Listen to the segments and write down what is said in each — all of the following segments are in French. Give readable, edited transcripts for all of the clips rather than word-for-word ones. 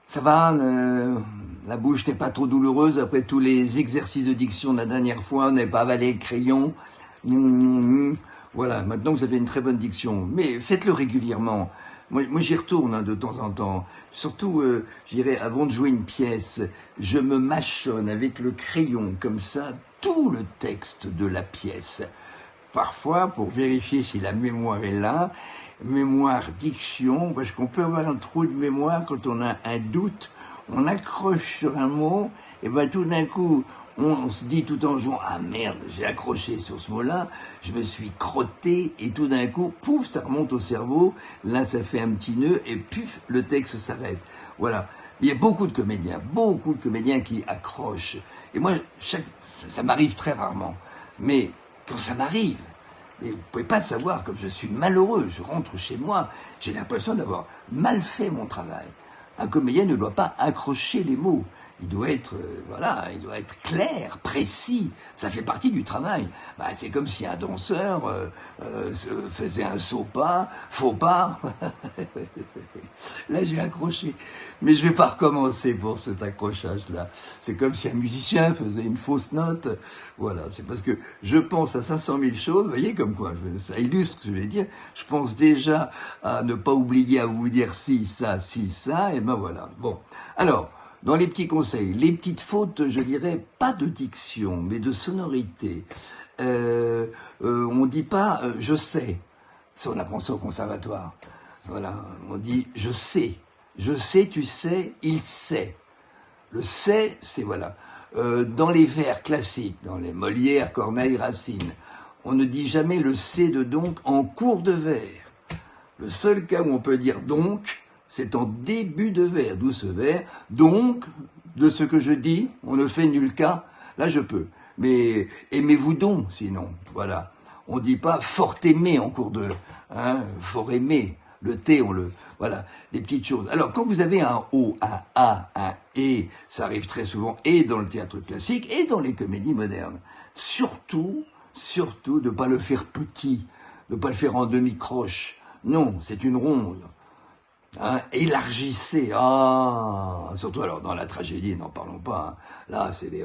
Ça va, la bouche n'est pas trop douloureuse après tous les exercices de diction de la dernière fois, on n'avait pas avalé le crayon. Voilà, maintenant vous avez une très bonne diction, mais faites-le régulièrement. Moi j'y retourne de temps en temps. Surtout, je dirais, avant de jouer une pièce, je me mâchonne avec le crayon, comme ça, tout le texte de la pièce. Parfois, pour vérifier si la mémoire est là, mémoire, diction, parce qu'on peut avoir un trou de mémoire quand on a un doute, on accroche sur un mot, et ben tout d'un coup, on se dit tout en jouant, ah merde, j'ai accroché sur ce mot-là, je me suis crotté, et tout d'un coup, pouf, ça remonte au cerveau, là ça fait un petit nœud, et puf, le texte s'arrête. Voilà. Il y a beaucoup de comédiens qui accrochent. Et moi, ça m'arrive très rarement. Mais quand ça m'arrive, mais vous ne pouvez pas savoir comme je suis malheureux. Je rentre chez moi, j'ai l'impression d'avoir mal fait mon travail. Un comédien ne doit pas accrocher les mots. Il doit être, il doit être clair, précis. Ça fait partie du travail. C'est comme si un danseur faisait un faux pas. Là, j'ai accroché. Mais je vais pas recommencer pour cet accrochage-là. C'est comme si un musicien faisait une fausse note. Voilà, c'est parce que je pense à 500 000 choses. Vous voyez comme quoi, ça illustre ce que je vais dire. Je pense déjà à ne pas oublier à vous dire si, ça, et ben voilà. Bon, alors, dans les petits conseils, les petites fautes, je dirais, pas de diction, mais de sonorité. On dit pas je sais. Ça, on apprend ça au conservatoire. Voilà, on dit je sais, tu sais, il sait. Le sait, c'est voilà. Dans les vers classiques, dans les Molière, Corneille, Racine, on ne dit jamais le c'est de donc en cours de vers. Le seul cas où on peut dire donc, c'est en début de vers, d'où ce vers. Donc, de ce que je dis, on ne fait nul cas. Là, je peux. Mais aimez-vous donc, sinon. Voilà. On dit pas fort aimer en cours de, fort aimer. Le T, voilà, des petites choses. Alors, quand vous avez un O, un A, un E, ça arrive très souvent, et dans le théâtre classique, et dans les comédies modernes. Surtout, de ne pas le faire petit, de ne pas le faire en demi-croche. Non, c'est une ronde. Élargissez, surtout alors dans la tragédie, n'en parlons pas, là c'est des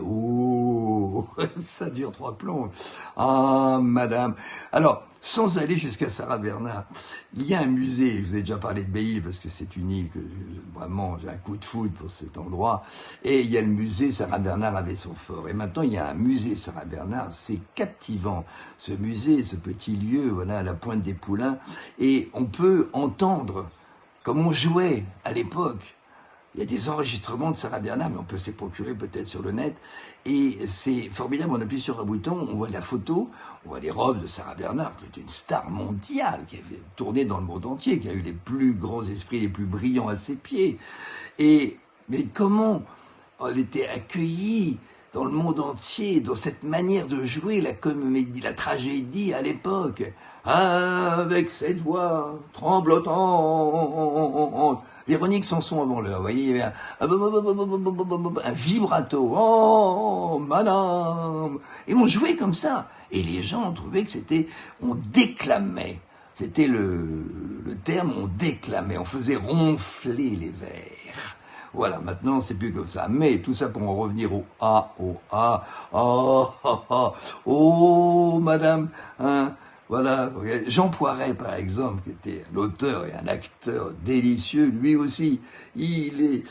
ça dure 3 plombs, madame. Alors, sans aller jusqu'à Sarah Bernhardt, il y a un musée, je vous ai déjà parlé de Belle-Île parce que c'est une île que vraiment j'ai un coup de foudre pour cet endroit, et il y a le musée Sarah Bernhardt avait son fort, et maintenant il y a un musée Sarah Bernhardt, c'est captivant, ce musée, ce petit lieu, voilà, à la pointe des Poulains, et on peut entendre comme on jouait à l'époque. Il y a des enregistrements de Sarah Bernhardt, mais on peut s'y procurer peut-être sur le net. Et c'est formidable, on appuie sur un bouton, on voit la photo, on voit les robes de Sarah Bernhardt, qui est une star mondiale, qui avait tourné dans le monde entier, qui a eu les plus grands esprits, les plus brillants à ses pieds. Mais comment elle était accueillie dans le monde entier, dans cette manière de jouer la comédie, la tragédie à l'époque, avec cette voix tremblotante. Véronique Sanson avant l'heure, vous voyez, il y avait un vibrato, oh, madame, et on jouait comme ça, et les gens trouvaient que c'était, on déclamait, c'était le terme, on déclamait, on faisait ronfler les vers. Voilà, maintenant c'est plus comme ça. Mais tout ça pour en revenir au A, oh, madame, voilà. Jean Poiret, par exemple, qui était l'auteur et un acteur délicieux, lui aussi, il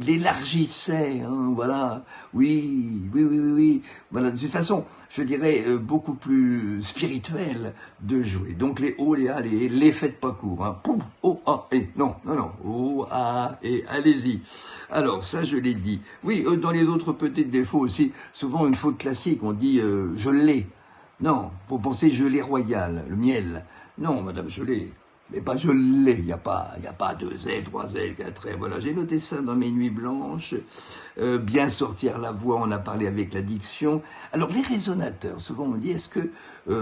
élargissait, voilà. Oui. Voilà, de toute façon, je dirais, beaucoup plus spirituel de jouer. Donc les O, les A, les E, les faites pas court. Poum, O, A, E. Non. O, A, E, allez-y. Alors, ça, je l'ai dit. Oui, dans les autres petits défauts aussi, souvent une faute classique, on dit je l'ai. Non, faut penser gelée royale, le miel. Non, madame, gelée. Mais pas je l'ai, il n'y a pas 2 L, 3 L, 4 L. Voilà, j'ai noté ça dans mes nuits blanches. Bien sortir la voix, on a parlé avec la diction. Alors, les résonateurs, souvent on me dit, est-ce que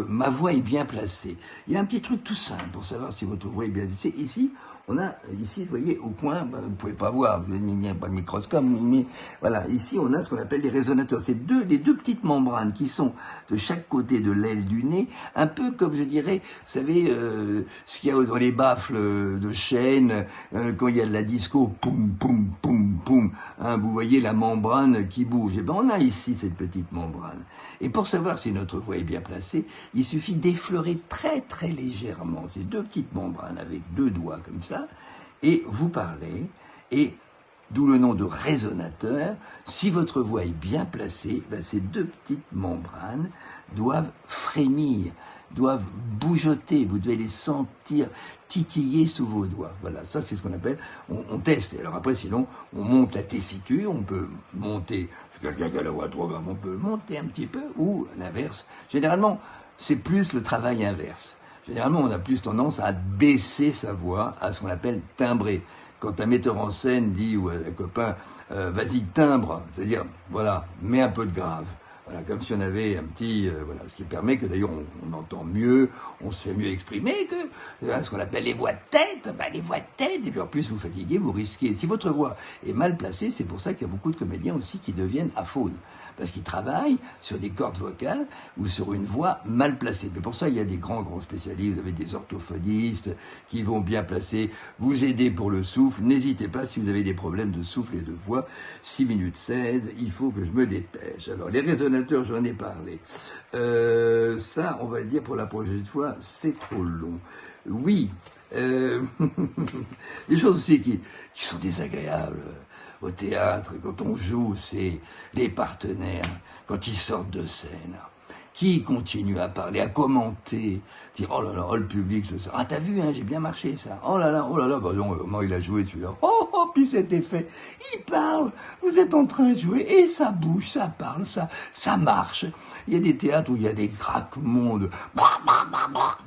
ma voix est bien placée? Il y a un petit truc tout simple pour savoir si votre voix est bien placée. Ici, on a ici, vous voyez, au coin, ben, vous ne pouvez pas voir, il n'y a pas de microscope, mais voilà, ici on a ce qu'on appelle les résonateurs. C'est les deux petites membranes qui sont de chaque côté de l'aile du nez, un peu comme je dirais, vous savez, ce qu'il y a dans les baffles de chêne, quand il y a de la disco, poum, poum, poum, poum, hein, vous voyez la membrane qui bouge. Et ben on a ici cette petite membrane. Et pour savoir si notre voix est bien placée, il suffit d'effleurer très très légèrement ces deux petites membranes avec deux doigts comme ça, et vous parlez, et d'où le nom de résonateur. Si votre voix est bien placée, ben ces deux petites membranes doivent frémir, doivent bougeoter, vous devez les sentir titiller sous vos doigts. Voilà, ça c'est ce qu'on appelle, on teste. Alors après, sinon, on monte la tessiture, on peut monter, quelqu'un qui a la voix trop grave, on peut monter un petit peu, ou l'inverse. Généralement, c'est plus le travail inverse. Généralement, on a plus tendance à baisser sa voix, à ce qu'on appelle timbrer. Quand un metteur en scène dit ou un copain, vas-y timbre, c'est-à-dire, voilà, mets un peu de grave. Voilà, comme si on avait un petit, voilà, ce qui permet que d'ailleurs on entend mieux, on se fait mieux exprimer que ce qu'on appelle les voix de tête, les voix de tête, et puis en plus vous fatiguez, vous risquez. Si votre voix est mal placée, c'est pour ça qu'il y a beaucoup de comédiens aussi qui deviennent aphones, parce qu'ils travaillent sur des cordes vocales ou sur une voix mal placée. Mais pour ça, il y a des grands spécialistes, vous avez des orthophonistes qui vont bien placer, vous aider pour le souffle. N'hésitez pas si vous avez des problèmes de souffle et de voix. 6 minutes 16, il faut que je me dépêche. Alors, les résonateurs, j'en ai parlé. Ça, on va le dire pour la prochaine fois, c'est trop long. Oui, des choses aussi qui sont désagréables. Au théâtre, quand on joue, c'est les partenaires, quand ils sortent de scène, qui continuent à parler, à commenter, dire oh là là, oh le public, ah t'as vu, hein, j'ai bien marché ça, oh là là, bah non, comment il a joué celui-là, oh, puis cet effet, il parle, vous êtes en train de jouer, et ça bouge, ça parle, ça marche. Il y a des théâtres où il y a des craquements de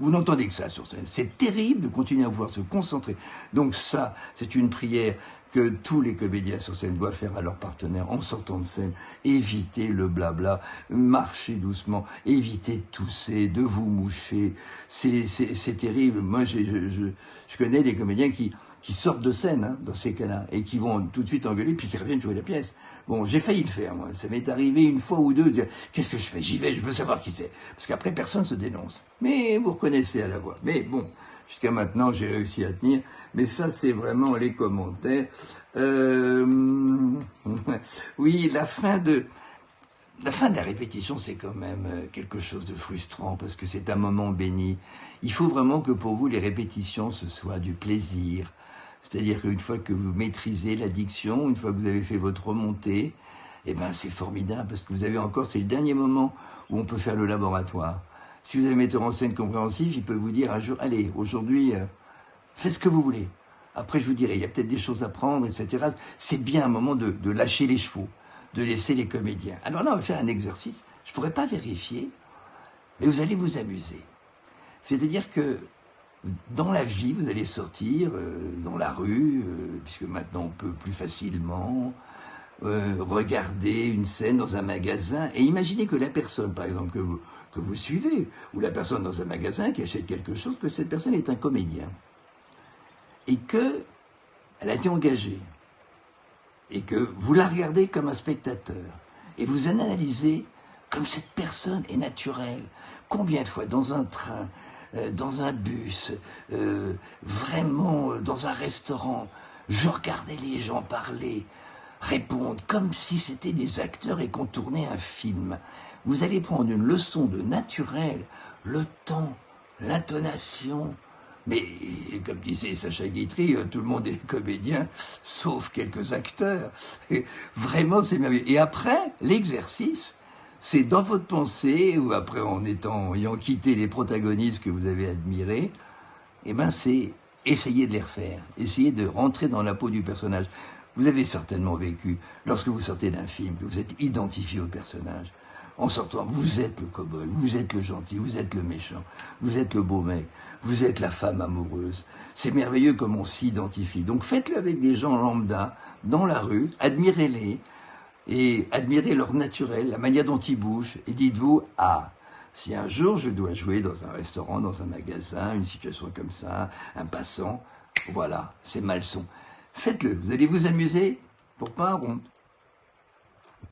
vous n'entendez que ça sur scène, c'est terrible de continuer à pouvoir se concentrer. Donc ça, c'est une prière que tous les comédiens sur scène doivent faire à leurs partenaires en sortant de scène. Évitez le blabla, marchez doucement, évitez de tousser, de vous moucher. C'est terrible. Moi, je connais des comédiens qui sortent de scène hein, dans ces cas-là et qui vont tout de suite engueuler puis qui reviennent jouer la pièce. Bon, j'ai failli le faire, moi. Ça m'est arrivé une fois ou deux de dire « Qu'est-ce que je fais ? J'y vais, je veux savoir qui c'est. » Parce qu'après, personne se dénonce. Mais vous reconnaissez à la voix. Mais bon, jusqu'à maintenant, j'ai réussi à tenir. Mais ça, c'est vraiment les commentaires. Oui, la fin de la répétition, c'est quand même quelque chose de frustrant parce que c'est un moment béni. Il faut vraiment que pour vous, les répétitions, ce soit du plaisir. C'est-à-dire qu'une fois que vous maîtrisez la diction, une fois que vous avez fait votre remontée, eh ben, c'est formidable parce que vous avez encore, c'est le dernier moment où on peut faire le laboratoire. Si vous avez un metteur en scène compréhensif, il peut vous dire un jour, allez, aujourd'hui, faites ce que vous voulez. Après, je vous dirai, il y a peut-être des choses à prendre, etc. C'est bien un moment de lâcher les chevaux, de laisser les comédiens. Alors là, on va faire un exercice. Je ne pourrais pas vérifier, mais vous allez vous amuser. C'est-à-dire que dans la vie, vous allez sortir dans la rue, puisque maintenant on peut plus facilement regarder une scène dans un magasin, et imaginez que la personne, par exemple, que vous suivez, ou la personne dans un magasin qui achète quelque chose, que cette personne est un comédien. Et qu'elle a été engagée, et que vous la regardez comme un spectateur, et vous analysez comme cette personne est naturelle. Combien de fois dans un train, dans un bus, vraiment dans un restaurant, je regardais les gens parler, répondre, comme si c'était des acteurs et qu'on tournait un film. Vous allez prendre une leçon de naturel, le temps, l'intonation. Mais, comme disait Sacha Guitry, tout le monde est comédien, sauf quelques acteurs. Et vraiment, c'est merveilleux. Et après, l'exercice, c'est dans votre pensée, ou après ayant quitté les protagonistes que vous avez admirés, eh ben c'est essayer de les refaire, essayer de rentrer dans la peau du personnage. Vous avez certainement vécu, lorsque vous sortez d'un film, que vous êtes identifié au personnage. En sortant, vous êtes le cow-boy, vous êtes le gentil, vous êtes le méchant, vous êtes le beau mec, vous êtes la femme amoureuse. C'est merveilleux comme on s'identifie. Donc faites-le avec des gens lambda, dans la rue, admirez-les, et admirez leur naturel, la manière dont ils bougent, et dites-vous, ah, si un jour je dois jouer dans un restaurant, dans un magasin, une situation comme ça, un passant, Voilà, c'est malson. Faites-le, vous allez vous amuser pour pas un rond.